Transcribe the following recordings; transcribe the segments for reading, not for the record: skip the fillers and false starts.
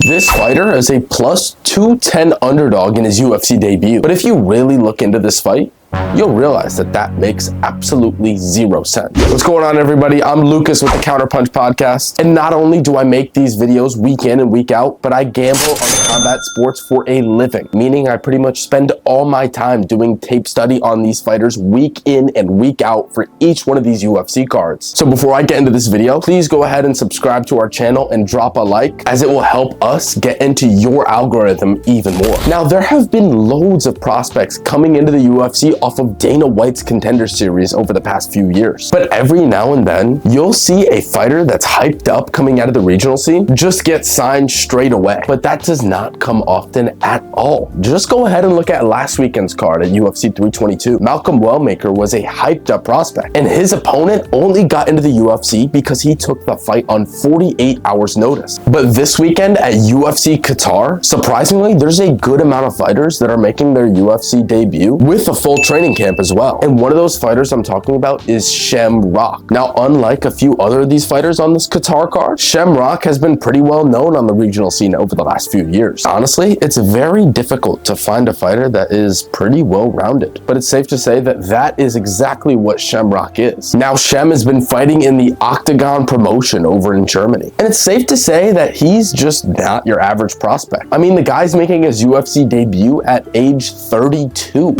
This fighter is a plus 210 underdog in his UFC debut. But if you really look into this fight, you'll realize that that makes absolutely zero sense. What's going on, everybody? I'm Lucas with the Counterpunch podcast. And not only do I make these videos week in and week out, but I gamble on combat sports for a living, meaning I pretty much spend all my time doing tape study on these fighters week in and week out for each one of these UFC cards. So before I get into this video, please go ahead and subscribe to our channel and drop a like, as it will help us get into your algorithm even more. Now, there have been loads of prospects coming into the UFC off of Dana White's Contender Series over the past few years. But every now and then, you'll see a fighter that's hyped up coming out of the regional scene just get signed straight away. But that does not come often at all. Just go ahead and look at last weekend's card at UFC 322. Malcolm Wellmaker was a hyped up prospect, and his opponent only got into the UFC because he took the fight on 48 hours notice. But this weekend at UFC Qatar, surprisingly, there's a good amount of fighters that are making their UFC debut with a full training camp as well. And one of those fighters I'm talking about is Shamrock. Now, unlike a few other of these fighters on this Qatar card, Shamrock has been pretty well known on the regional scene over the last few years. Honestly, it's very difficult to find a fighter that is pretty well-rounded, but it's safe to say that that is exactly what Shamrock is. Now, Shem has been fighting in the Octagon promotion over in Germany, and it's safe to say that he's just not your average prospect. I mean, the guy's making his UFC debut at age 32.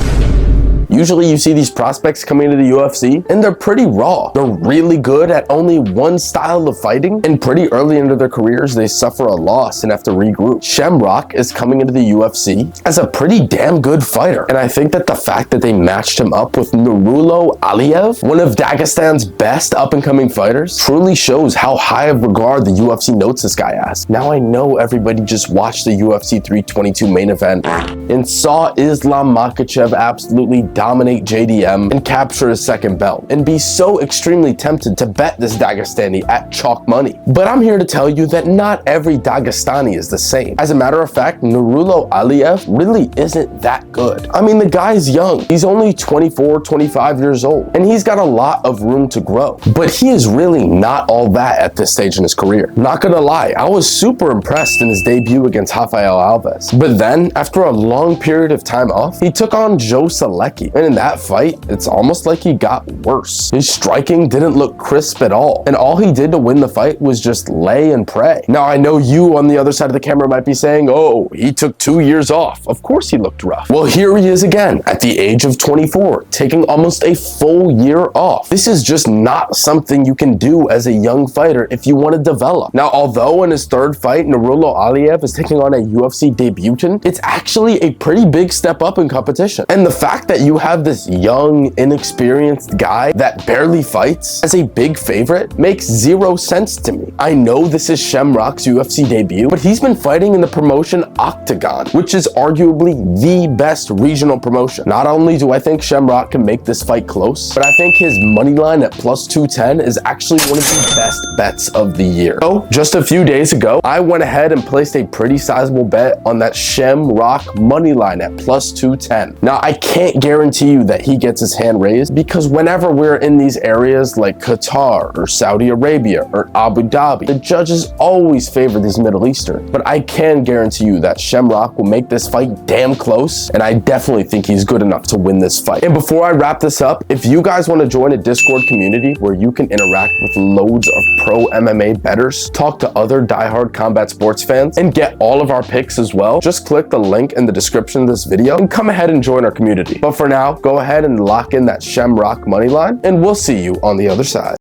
Usually you see these prospects coming into the UFC and they're pretty raw. They're really good at only one style of fighting, and pretty early into their careers they suffer a loss and have to regroup. Shamrock is coming into the UFC as a pretty damn good fighter, and I think that the fact that they matched him up with Nurullo Aliyev, one of Dagestanis best up-and-coming fighters, truly shows how high of regard the UFC notes this guy as. Now, I know everybody just watched the UFC 322 main event and saw Islam Makhachev absolutely dominate JDM and capture his second belt, and be so extremely tempted to bet this Dagestani at chalk money. But I'm here to tell you that not every Dagestani is the same. As a matter of fact, Nurullo Aliyev really isn't that good. I mean, the guy's young. He's only 24, 25 years old, and he's got a lot of room to grow. But he is really not all that at this stage in his career. Not gonna lie, I was super impressed in his debut against Rafael Alves. But then, after a long period of time off, he took on Joe Selecki. And in that fight, it's almost like he got worse. His striking didn't look crisp at all, and all he did to win the fight was just lay and pray. Now, I know you on the other side of the camera might be saying, oh, he took 2 years off. Of course he looked rough. Well, here he is again at the age of 24, taking almost a full year off. This is just not something you can do as a young fighter if you want to develop. Now, although in his third fight, Nurullo Aliyev is taking on a UFC debutant, it's actually a pretty big step up in competition. And the fact that you have this young, inexperienced guy that barely fights as a big favorite makes zero sense to me. I know this is Shamrock's UFC debut, but he's been fighting in the promotion Octagon, which is arguably the best regional promotion. Not only do I think Shamrock can make this fight close, but I think his money line at plus 210 is actually one of the best bets of the year. So, just a few days ago, I went ahead and placed a pretty sizable bet on that Shamrock money line at plus 210. Now, I can't guarantee you that he gets his hand raised, because whenever we're in these areas like Qatar or Saudi Arabia or Abu Dhabi, the judges always favor these Middle Eastern. But I can guarantee you that Shamrock will make this fight damn close, and I definitely think he's good enough to win this fight. And before I wrap this up, if you guys want to join a Discord community where you can interact with loads of pro MMA bettors, talk to other diehard combat sports fans, and get all of our picks as well, just click the link in the description of this video and come ahead and join our community. But for now, go ahead and lock in that Shamrock money line, and we'll see you on the other side.